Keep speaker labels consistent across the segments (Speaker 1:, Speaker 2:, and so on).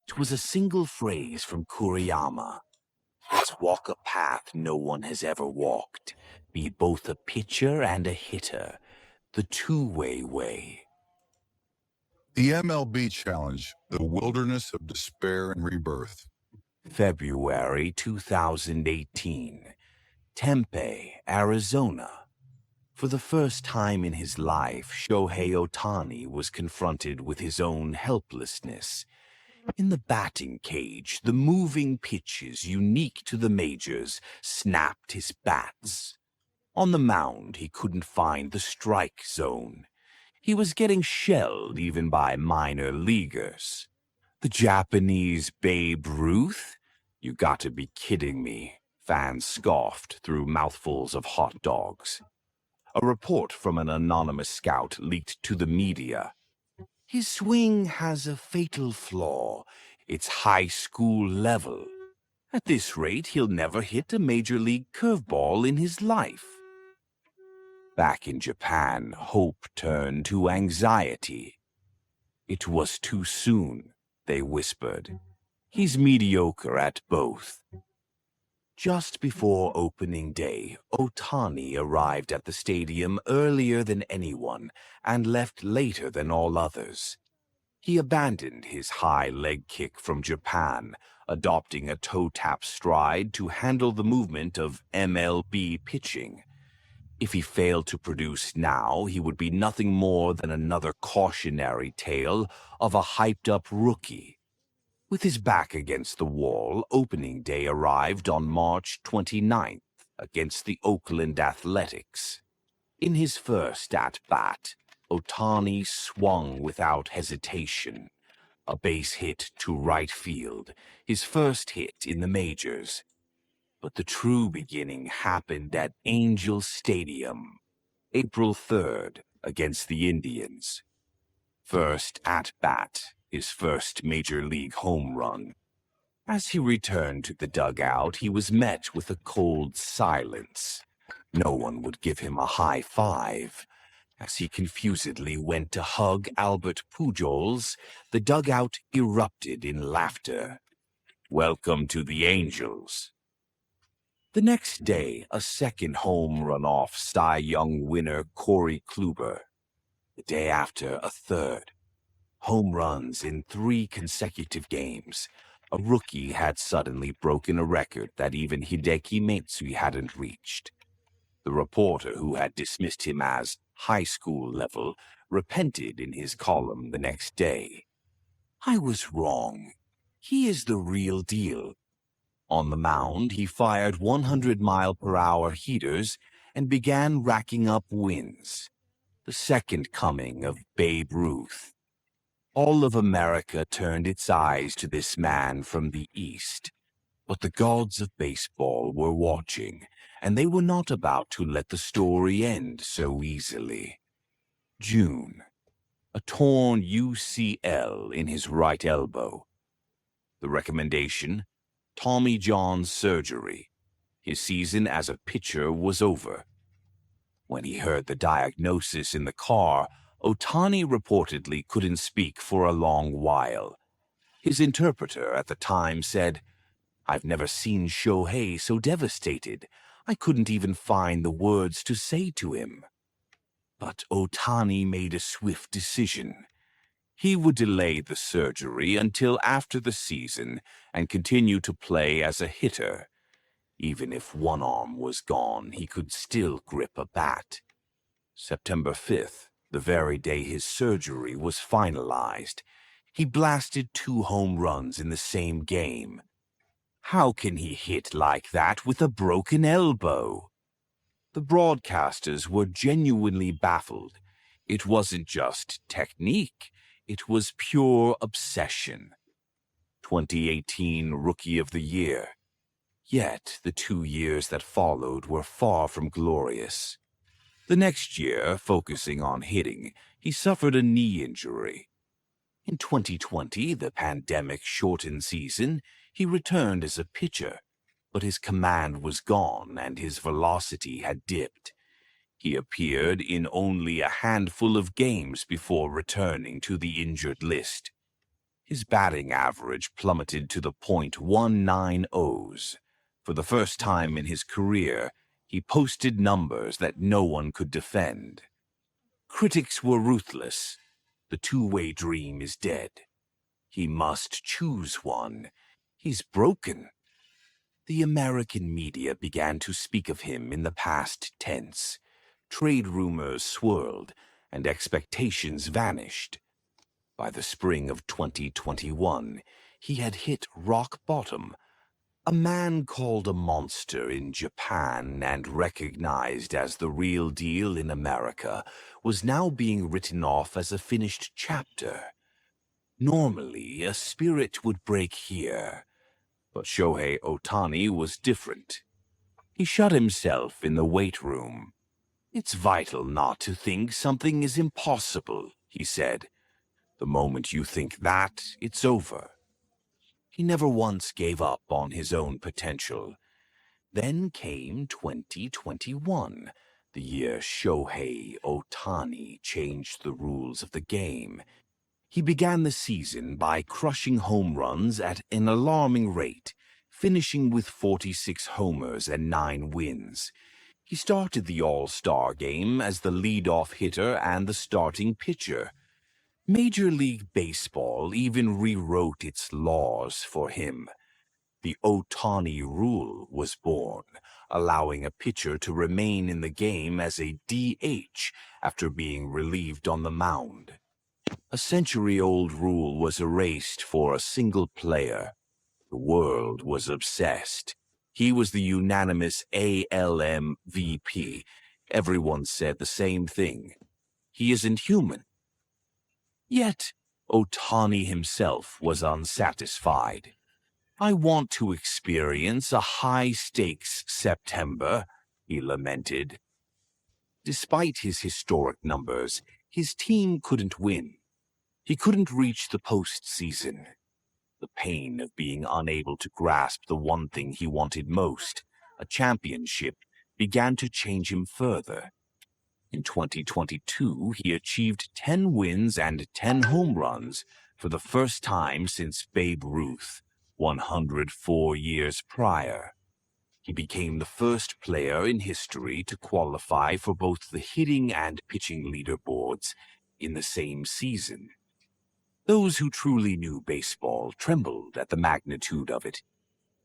Speaker 1: It was a single phrase from Kuriyama. Let's walk a path no one has ever walked. Be both a pitcher and a hitter. The two-way way.
Speaker 2: The MLB Challenge, the wilderness of despair and rebirth.
Speaker 1: February 2018. Tempe, Arizona. For the first time in his life, Shohei Ohtani was confronted with his own helplessness. In the batting cage, the moving pitches unique to the majors snapped his bats. On the mound, he couldn't find the strike zone. He was getting shelled even by minor leaguers. The Japanese Babe Ruth? You got to be kidding me, fans scoffed through mouthfuls of hot dogs. A report from an anonymous scout leaked to the media. His swing has a fatal flaw. It's high school level. At this rate, he'll never hit a major league curveball in his life. Back in Japan, hope turned to anxiety. It was too soon, they whispered. He's mediocre at both. Just before opening day, Ohtani arrived at the stadium earlier than anyone and left later than all others. He abandoned his high leg kick from Japan, adopting a toe-tap stride to handle the movement of MLB pitching. If he failed to produce now, he would be nothing more than another cautionary tale of a hyped-up rookie. With his back against the wall, opening day arrived on March 29th against the Oakland Athletics. In his first at-bat, Ohtani swung without hesitation. A base hit to right field, his first hit in the majors. But the true beginning happened at Angel Stadium, April 3rd, against the Indians. First at-bat, his first major league home run. As he returned to the dugout, he was met with a cold silence. No one would give him a high five. As he confusedly went to hug Albert Pujols, the dugout erupted in laughter. Welcome to the Angels. The next day, a second home run off Cy Young winner Corey Kluber. The day after, a third. Home runs in 3 consecutive games. A rookie had suddenly broken a record that even Hideki Matsui hadn't reached. The reporter who had dismissed him as high school level repented in his column the next day. I was wrong. He is the real deal. On the mound, he fired 100-mile-per-hour heaters and began racking up wins. The second coming of Babe Ruth. All of America turned its eyes to this man from the East. But the gods of baseball were watching, and they were not about to let the story end so easily. June. A torn UCL in his right elbow. The recommendation? Tommy John surgery. His season as a pitcher was over. When he heard the diagnosis in the car, Ohtani reportedly couldn't speak for a long while. His interpreter at the time said, "I've never seen Shohei so devastated. I couldn't even find the words to say to him." But Ohtani made a swift decision. He would delay the surgery until after the season and continue to play as a hitter. Even if one arm was gone, he could still grip a bat. September 5th, the very day his surgery was finalized, he blasted 2 home runs in the same game. How can he hit like that with a broken elbow? The broadcasters were genuinely baffled. It wasn't just technique, it was pure obsession. 2018 Rookie of the Year. Yet the 2 years that followed were far from glorious. The next year, focusing on hitting, he suffered a knee injury. In 2020, the pandemic-shortened season, he returned as a pitcher, but his command was gone and his velocity had dipped. He appeared in only a handful of games before returning to the injured list. His batting average plummeted to the .190s. For the first time in his career, he posted numbers that no one could defend. Critics were ruthless. The two-way dream is dead. He must choose one. He's broken. The American media began to speak of him in the past tense. Trade rumors swirled, and expectations vanished. By the spring of 2021, he had hit rock bottom. A man called a monster in Japan and recognized as the real deal in America was now being written off as a finished chapter. Normally, a spirit would break here, but Shohei Ohtani was different. He shut himself in the weight room. "It's vital not to think something is impossible," he said. "The moment you think that, it's over." He never once gave up on his own potential. Then came 2021, the year Shohei Ohtani changed the rules of the game. He began the season by crushing home runs at an alarming rate, finishing with 46 homers and 9 wins. He started the All-Star game as the leadoff hitter and the starting pitcher. Major League Baseball even rewrote its laws for him. The Ohtani rule was born, allowing a pitcher to remain in the game as a DH after being relieved on the mound. A century-old rule was erased for a single player. The world was obsessed. He was the unanimous AL MVP. Everyone said the same thing. He isn't human. Yet, Ohtani himself was unsatisfied. "I want to experience a high-stakes September," he lamented. Despite his historic numbers, his team couldn't win. He couldn't reach the postseason. The pain of being unable to grasp the one thing he wanted most, a championship, began to change him further. In 2022, he achieved 10 wins and 10 home runs for the first time since Babe Ruth, 104 years prior. He became the first player in history to qualify for both the hitting and pitching leaderboards in the same season. Those who truly knew baseball trembled at the magnitude of it.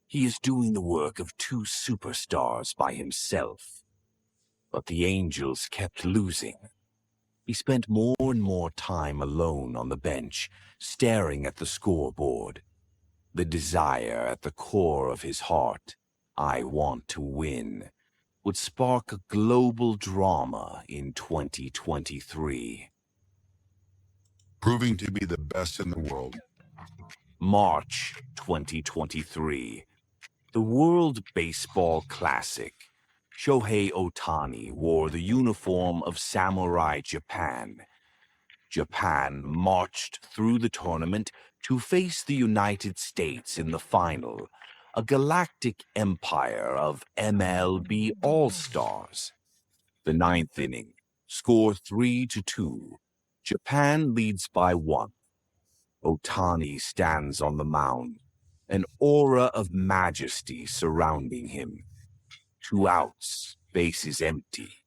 Speaker 1: He is doing the work of 2 superstars by himself. But the Angels kept losing. He spent more and more time alone on the bench, staring at the scoreboard. The desire at the core of his heart, "I want to win," would spark a global drama in 2023.
Speaker 2: Proving to be the best in the world.
Speaker 1: March 2023. The World Baseball Classic. Shohei Ohtani wore the uniform of Samurai Japan. Japan marched through the tournament to face the United States in the final, a galactic empire of MLB All-Stars. The 9th inning, score 3-2. Japan leads by 1. Ohtani stands on the mound, an aura of majesty surrounding him. 2 outs, base is empty.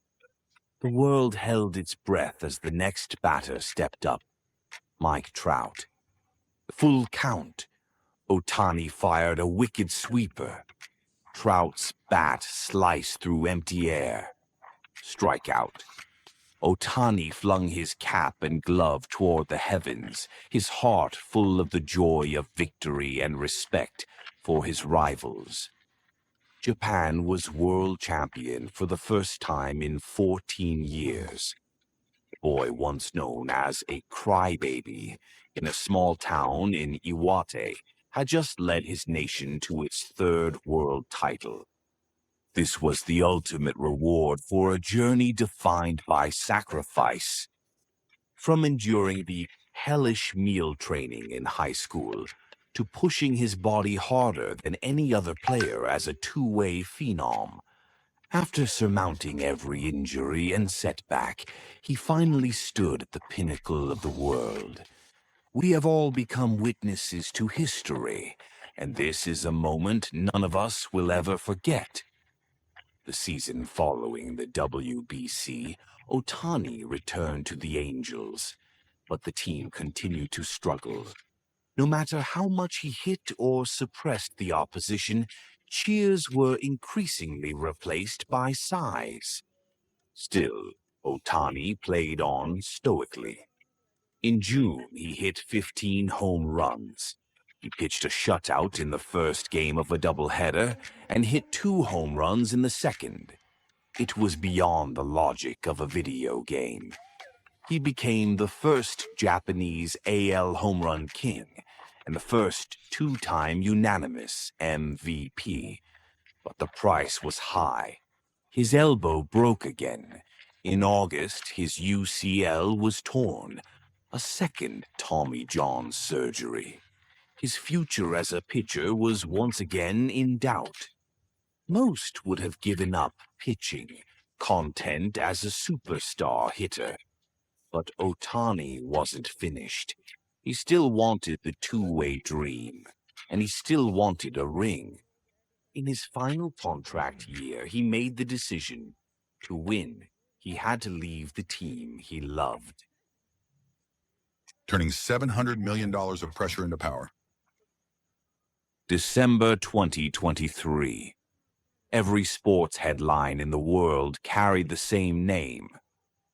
Speaker 1: The world held its breath as the next batter stepped up. Mike Trout. Full count. Ohtani fired a wicked sweeper. Trout's bat sliced through empty air. Strikeout. Ohtani flung his cap and glove toward the heavens, his heart full of the joy of victory and respect for his rivals. Japan was world champion for the first time in 14 years. The boy once known as a crybaby in a small town in Iwate had just led his nation to its 3rd world title. This was the ultimate reward for a journey defined by sacrifice. From enduring the hellish meal training in high school to pushing his body harder than any other player as a two-way phenom. After surmounting every injury and setback, he finally stood at the pinnacle of the world. We have all become witnesses to history, and this is a moment none of us will ever forget. The season following the WBC, Ohtani returned to the Angels, but the team continued to struggle. No matter how much he hit or suppressed the opposition, cheers were increasingly replaced by sighs. Still, Ohtani played on stoically. In June, he hit 15 home runs. He pitched a shutout in the first game of a doubleheader and hit 2 home runs in the second. It was beyond the logic of a video game. He became the first Japanese AL home run king and the first 2-time unanimous MVP. But the price was high. His elbow broke again. In August, his UCL was torn. A second Tommy John surgery. His future as a pitcher was once again in doubt. Most would have given up pitching, content as a superstar hitter. But Ohtani wasn't finished. He still wanted the two-way dream, and he still wanted a ring. In his final contract year, he made the decision. To win, he had to leave the team he loved.
Speaker 2: Turning $700 million of pressure into power.
Speaker 1: December 2023. Every sports headline in the world carried the same name,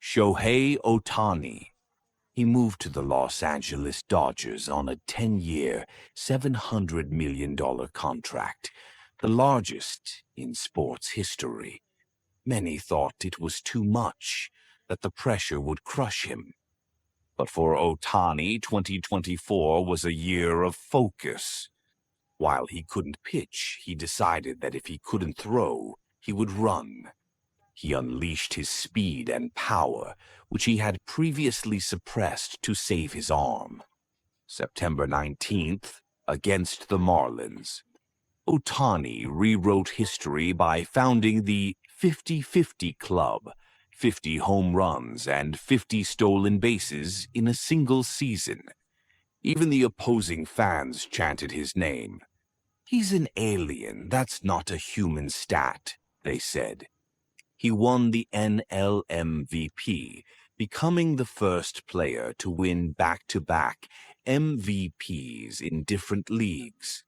Speaker 1: Shohei Ohtani. He moved to the Los Angeles Dodgers on a 10-year, $700 million contract, the largest in sports history. Many thought it was too much, that the pressure would crush him. But for Ohtani, 2024 was a year of focus. While he couldn't pitch, he decided that if he couldn't throw, he would run. He unleashed his speed and power, which he had previously suppressed to save his arm. September 19th, against the Marlins. Ohtani rewrote history by founding the 50-50 Club, 50 home runs and 50 stolen bases in a single season. Even the opposing fans chanted his name. "He's an alien, that's not a human stat," they said. He won the NL MVP, becoming the first player to win back-to-back MVPs in different leagues.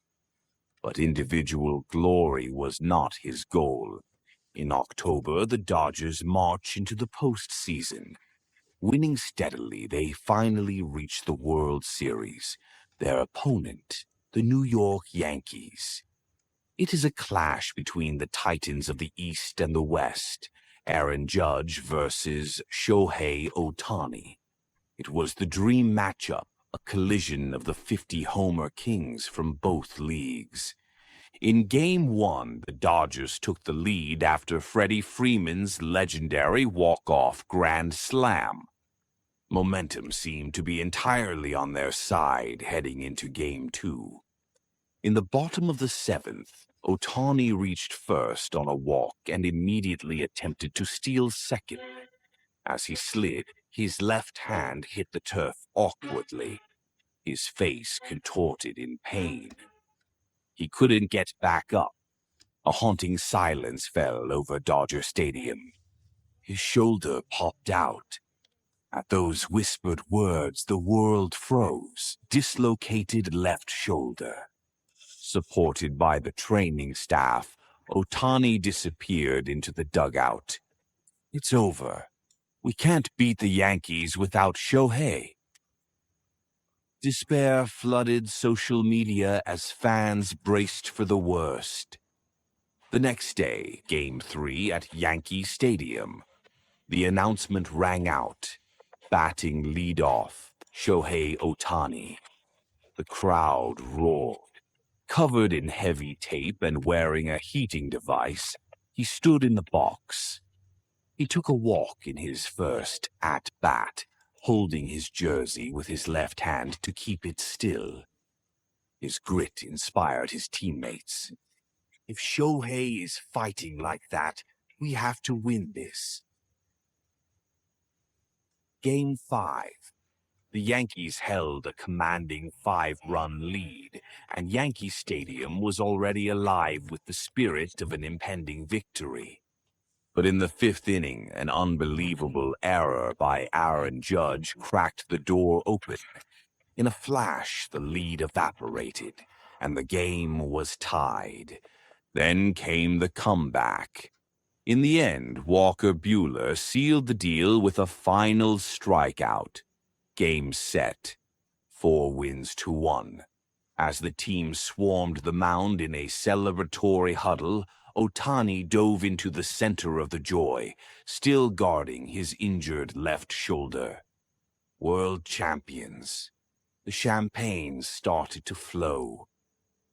Speaker 1: But individual glory was not his goal. In October, the Dodgers marched into the postseason. Winning steadily, they finally reached the World Series. Their opponent, the New York Yankees. It is a clash between the titans of the East and the West, Aaron Judge versus Shohei Ohtani. It was the dream matchup, a collision of the 50-homer kings from both leagues. In Game 1, the Dodgers took the lead after Freddie Freeman's legendary walk-off grand slam. Momentum seemed to be entirely on their side heading into Game 2. In the bottom of the 7th, Ohtani reached first on a walk and immediately attempted to steal second. As he slid, his left hand hit the turf awkwardly. His face contorted in pain. He couldn't get back up. A haunting silence fell over Dodger Stadium. His shoulder popped out. At those whispered words, the world froze. Dislocated left shoulder. Supported by the training staff, Ohtani disappeared into the dugout. "It's over. We can't beat the Yankees without Shohei." Despair flooded social media as fans braced for the worst. The next day, Game 3 at Yankee Stadium. The announcement rang out. Batting leadoff, Shohei Ohtani. The crowd roared. Covered in heavy tape and wearing a heating device, he stood in the box. He took a walk in his first at-bat, holding his jersey with his left hand to keep it still. His grit inspired his teammates. "If Shohei is fighting like that, we have to win this." Game 5. The Yankees held a commanding 5-run lead, and Yankee Stadium was already alive with the spirit of an impending victory. But in the fifth inning, an unbelievable error by Aaron Judge cracked the door open. In a flash, the lead evaporated, and the game was tied. Then came the comeback. In the end, Walker Buehler sealed the deal with a final strikeout. Game set. 4 wins to 1. As the team swarmed the mound in a celebratory huddle, Ohtani dove into the center of the joy, still guarding his injured left shoulder. World champions. The champagne started to flow.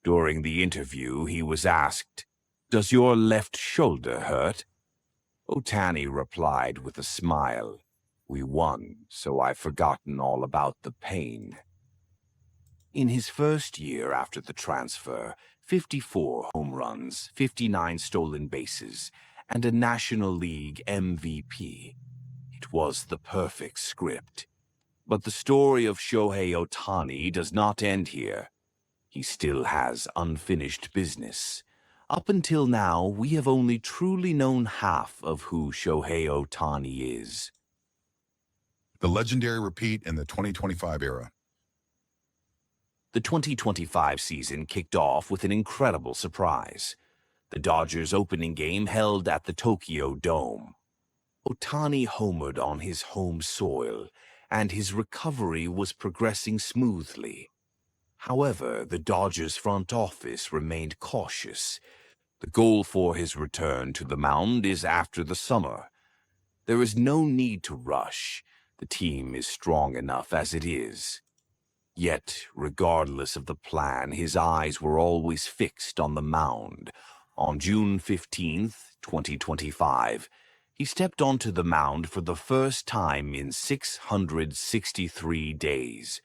Speaker 1: During the interview, he was asked, "Does your left shoulder hurt?" Ohtani replied with a smile, "We won, so I've forgotten all about the pain." In his first year after the transfer, 54 home runs, 59 stolen bases, and a National League MVP. It was the perfect script. But the story of Shohei Ohtani does not end here. He still has unfinished business. Up until now, we have only truly known half of who Shohei Ohtani is.
Speaker 2: The legendary repeat in the 2025 era.
Speaker 1: The 2025 season kicked off with an incredible surprise. The Dodgers' opening game held at the Tokyo Dome. Ohtani homered on his home soil, and his recovery was progressing smoothly. However, the Dodgers' front office remained cautious. The goal for his return to the mound is after the summer. There is no need to rush. The team is strong enough as it is. Yet, regardless of the plan, his eyes were always fixed on the mound. On June 15th, 2025, he stepped onto the mound for the first time in 663 days.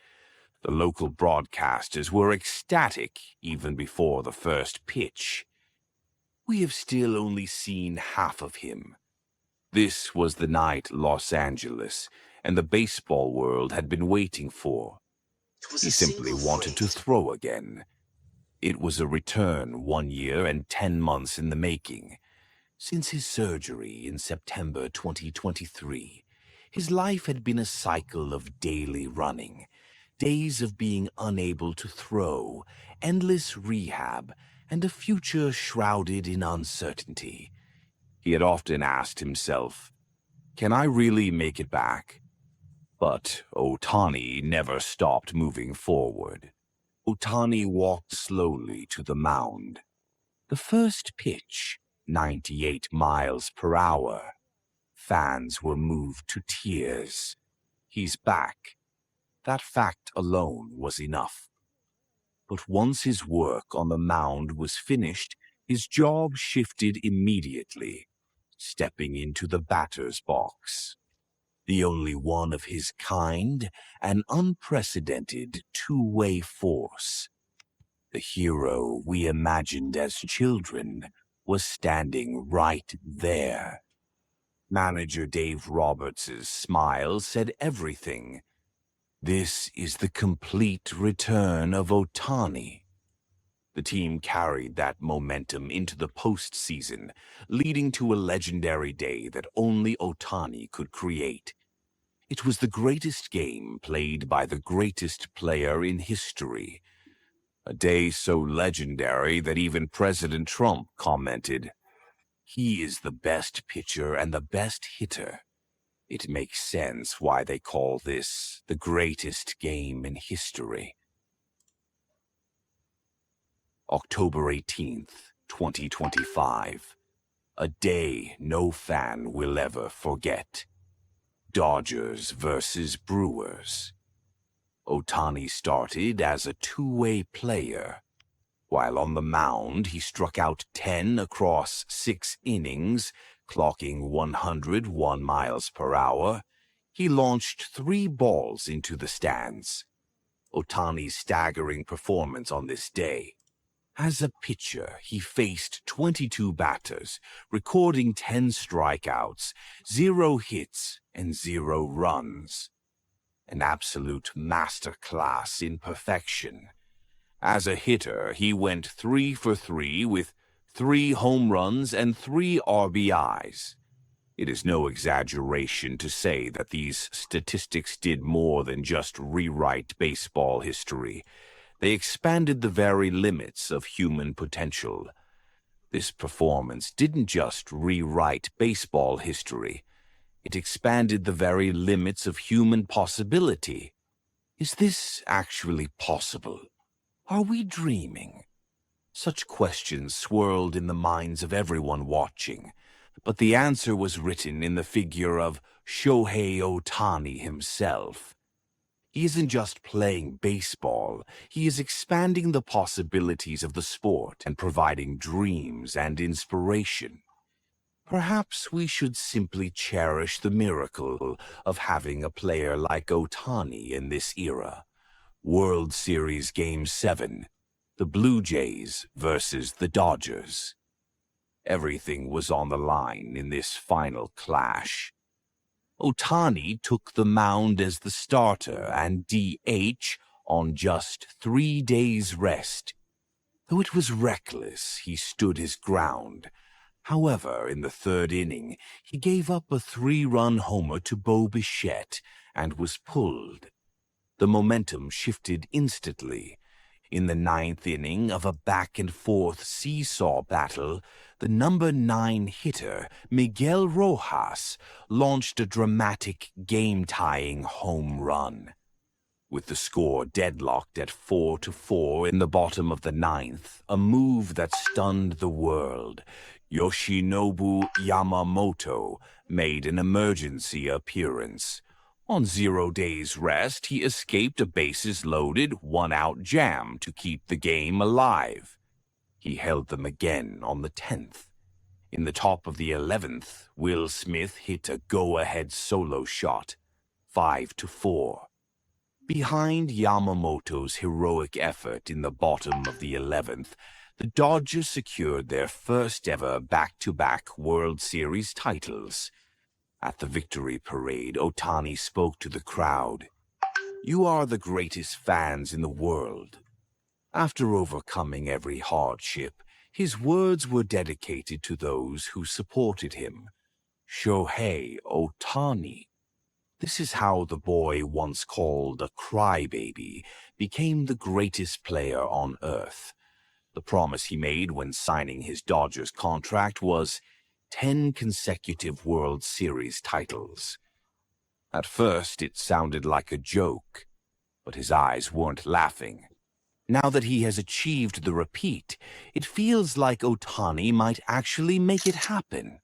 Speaker 1: The local broadcasters were ecstatic even before the first pitch. We have still only seen half of him. This was the night Los Angeles and the baseball world had been waiting for. He simply wanted to throw again. It was a return 1 year and 10 months in the making. Since his surgery in September 2023, his life had been a cycle of daily running, days of being unable to throw, endless rehab, and a future shrouded in uncertainty. He had often asked himself, "Can I really make it back?" But Ohtani never stopped moving forward. Ohtani walked slowly to the mound. The first pitch, 98 miles per hour. Fans were moved to tears. He's back. That fact alone was enough. But once his work on the mound was finished, his job shifted immediately, stepping into the batter's box. The only one of his kind, an unprecedented two-way force. The hero we imagined as children was standing right there. Manager Dave Roberts' smile said everything. This is the complete return of Ohtani. The team carried that momentum into the postseason, leading to a legendary day that only Ohtani could create. It was the greatest game played by the greatest player in history. A day so legendary that even President Trump commented, "He is the best pitcher and the best hitter." It makes sense why they call this the greatest game in history. October 18th, 2025. A day no fan will ever forget. Dodgers versus Brewers. Ohtani started as a two-way player. While on the mound, he struck out 10 across 6 innings, clocking 101 miles per hour. He launched 3 balls into the stands. Ohtani's staggering performance on this day. As a pitcher, he faced 22 batters, recording 10 strikeouts, 0 hits, and 0 runs. an absolute masterclass in perfection. As a hitter, he went 3 for 3 with 3 home runs and 3 RBIs. It is no exaggeration to say that these statistics did more than just rewrite baseball history. They expanded the very limits of human potential. This performance didn't just rewrite baseball history. It expanded the very limits of human possibility. Is this actually possible? Are we dreaming? Such questions swirled in the minds of everyone watching, but the answer was written in the figure of Shohei Ohtani himself. He isn't just playing baseball, he is expanding the possibilities of the sport and providing dreams and inspiration. Perhaps we should simply cherish the miracle of having a player like Ohtani in this era. World Series Game 7, the Blue Jays versus the Dodgers. Everything was on the line in this final clash. Ohtani took the mound as the starter and DH on just 3 days' rest. Though it was reckless, he stood his ground. However, in the 3rd inning, he gave up a 3-run homer to Bo Bichette and was pulled. The momentum shifted instantly. In the 9th inning of a back-and-forth seesaw battle, the number 9 hitter, Miguel Rojas, launched a dramatic game-tying home run. With the score deadlocked at 4-4 in the bottom of the 9th, a move that stunned the world, Yoshinobu Yamamoto made an emergency appearance. On 0 days' rest, he escaped a bases-loaded, 1-out jam to keep the game alive. He held them again on the 10th. In the top of the 11th, Will Smith hit a go-ahead solo shot, 5-4. Behind Yamamoto's heroic effort in the bottom of the 11th, the Dodgers secured their first-ever back-to-back World Series titles. At the victory parade, Ohtani spoke to the crowd. "You are the greatest fans in the world." After overcoming every hardship, his words were dedicated to those who supported him. Shohei Ohtani. This is how the boy once called a crybaby became the greatest player on earth. The promise he made when signing his Dodgers contract was 10 consecutive World Series titles. At first, it sounded like a joke, but his eyes weren't laughing. Now that he has achieved the repeat, it feels like Ohtani might actually make it happen.